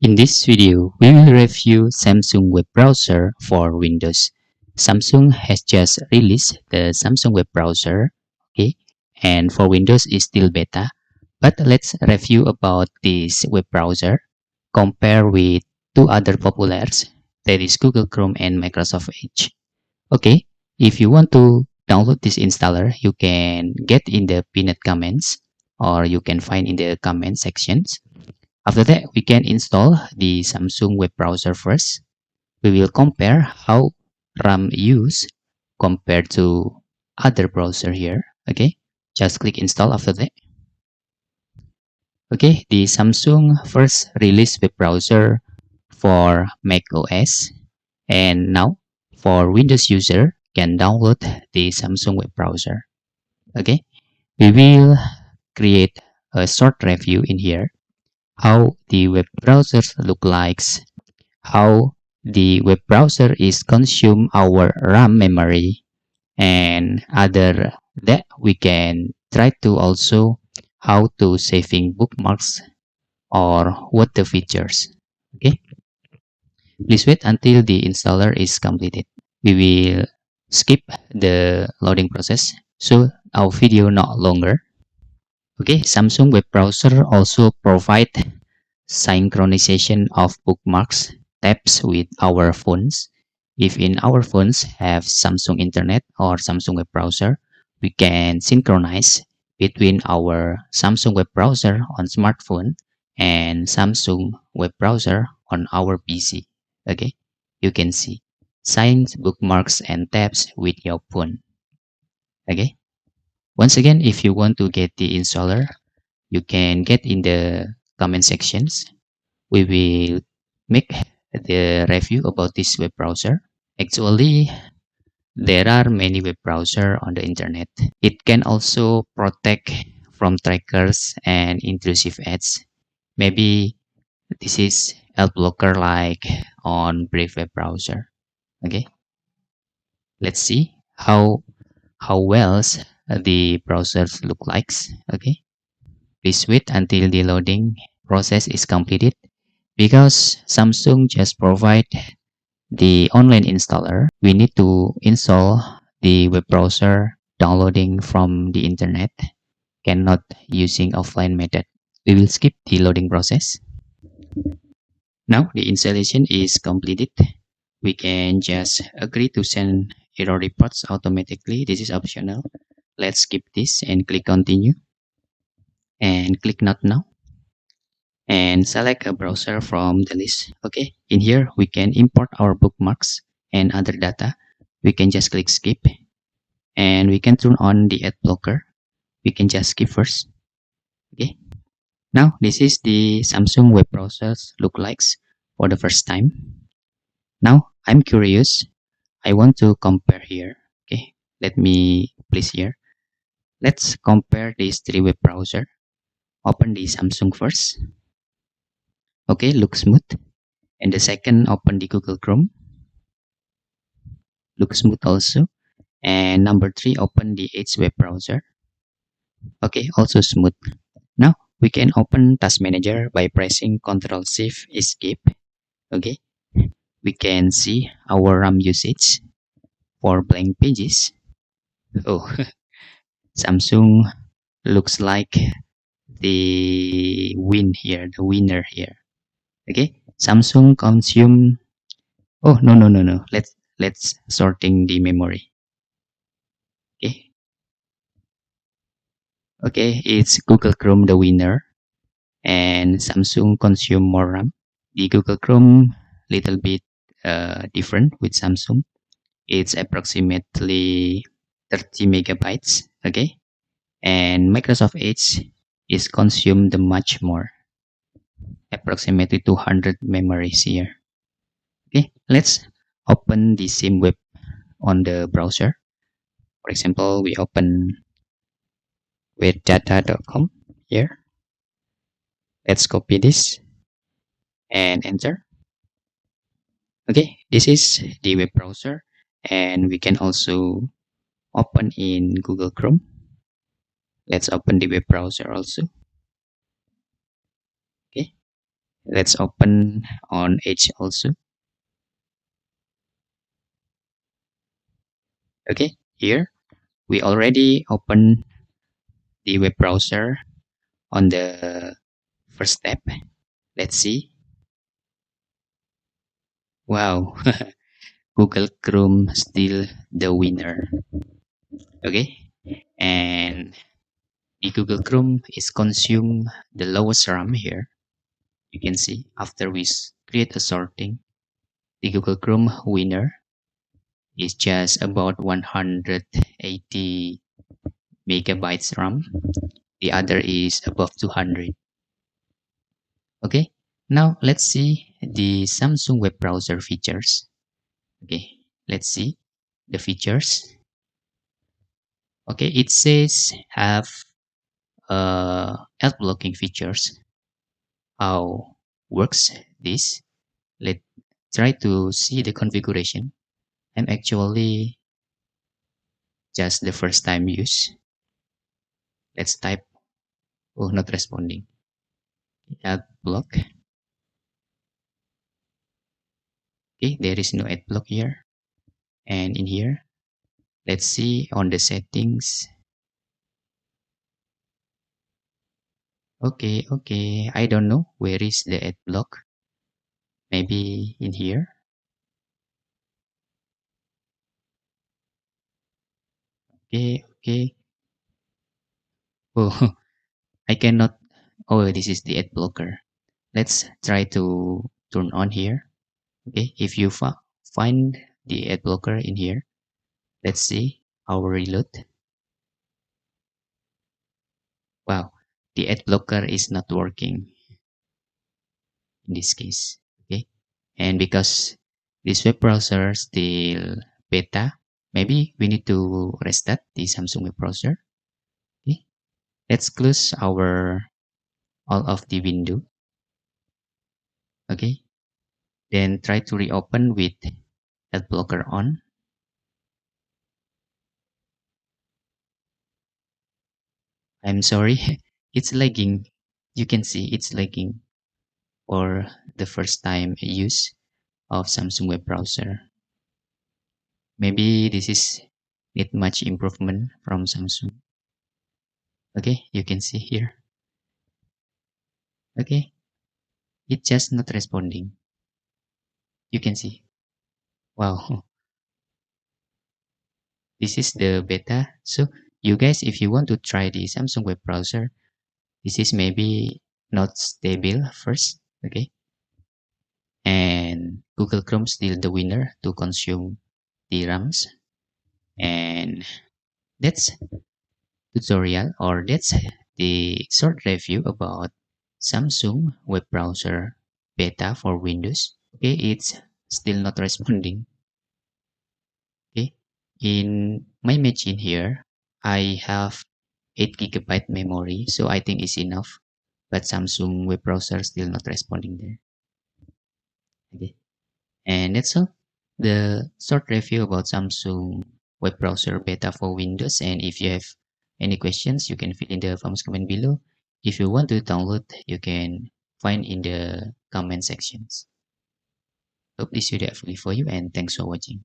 In this video, we will review Samsung web browser for Windows. Samsung has just released the Samsung web browser, okay, and for Windows is still beta. But let's review about this web browser, compare with two other populars, that is Google Chrome and Microsoft Edge. Okay, if you want to download this installer, you can get in the pinned comments or you can find in the comment sections. After that, we can install the Samsung web browser first. We will compare how RAM use compared to other browser here. Okay, just click install after that. Okay, the Samsung first release web browser for Mac OS, and now for Windows user can download the Samsung web browser. Okay, we will create a short review in here how the web browsers look like, how the web browser is consume our RAM memory, and other that we can try to also how to saving bookmarks or what the features. Okay, please wait until the installer is completed. We will skip the loading process so our video not longer. Okay, Samsung web browser also provide synchronization of bookmarks tabs with our phones. If in our phones have Samsung Internet or Samsung web browser, we can synchronize between our Samsung web browser on smartphone and Samsung web browser on our PC. Okay, you can see signs, bookmarks, and tabs with your phone. Okay, once again, if you want to get the installer, you can get in the comment sections. We will make the review about this web browser. Actually, there are many web browser on the internet. It can also protect from trackers and intrusive ads. Maybe this is ad blocker like on Brave web browser. Okay, let's see how well the browsers look like. Okay, please wait until the loading process is completed. Because Samsung just provide the online installer, we need to install the web browser downloading from the internet, cannot using offline method. We will skip the loading process. Now the installation is completed. We can just agree to send error reports automatically. This is optional. Let's skip this and click continue and click not now and select a browser from the list. Okay, in here we can import our bookmarks and other data. We can just click skip and we can turn on the ad blocker. We can just skip first. Okay, now this is the Samsung web browsers look likes for the first time. Now I'm curious, I want to compare here. Okay, let me place here. Let's compare these three web browser. Open the Samsung first. Okay, looks smooth. And the second, open the Google Chrome. Looks smooth also. And number three, open the Edge web browser. Okay, also smooth. Now we can open Task Manager by pressing Ctrl Shift Escape. Okay, we can see our RAM usage for blank pages. Oh, Samsung looks like the winner here. Okay, Samsung consume. Oh, no. Let's sorting the memory. Okay, okay, it's Google Chrome the winner, and Samsung consume more RAM. The Google Chrome little bit different with Samsung. It's approximately 30 megabytes. Okay, and Microsoft Edge is consumed much more, approximately 200 memories here. Okay, let's open the same web on the browser. For example, we open with data.com here. Let's copy this and enter. Okay, this is the web browser and we can also open in Google Chrome. Let's open the web browser also. Okay, Let's open on Edge also. Okay, here we already open the web browser on the first step. Let's see. Wow, Google Chrome still the winner. Okay, and the Google Chrome is consume the lowest RAM here. You can see after we create a sorting, the Google Chrome winner is just about 180 megabytes RAM. The other is above 200. Okay, now let's see the Samsung web browser features. Okay, let's see the features. Okay, it says have ad blocking features. How works this? Let's try to see the configuration. I'm actually just the first time use. Let's type. Oh, not responding. Ad block. Okay, there is no ad block here. And in here, let's see on the settings. Okay, okay. I don't know where is the ad block. Maybe in here. Okay, okay. Oh, I cannot. Oh, this is the ad blocker. Let's try to turn on here. Okay, if you find the ad blocker in here, let's see our reload. Wow, the ad blocker is not working in this case. Okay, and because this web browser still beta, maybe we need to restart the Samsung web browser. Okay, let's close our all of the window. Okay, then try to reopen with ad blocker on. I'm sorry, it's lagging. You can see it's lagging for the first time use of Samsung web browser. Maybe this is need much improvement from Samsung. Okay, you can see here. Okay, it's just not responding. You can see. Wow, this is the beta. So you guys, if you want to try the Samsung web browser, this is maybe not stable first. Okay, and Google Chrome still the winner to consume the RAMs. And that's tutorial, or that's the short review about Samsung web browser beta for Windows. Okay, it's still not responding. Okay, in my machine here, I have 8 GB memory, so I think it's enough. But Samsung web browser still not responding there. Okay, and that's all. The short review about Samsung web browser beta for Windows. And if you have any questions, you can fill in the forms comment below. If you want to download, you can find in the comment sections. Hope this video helpful for you, and thanks for watching.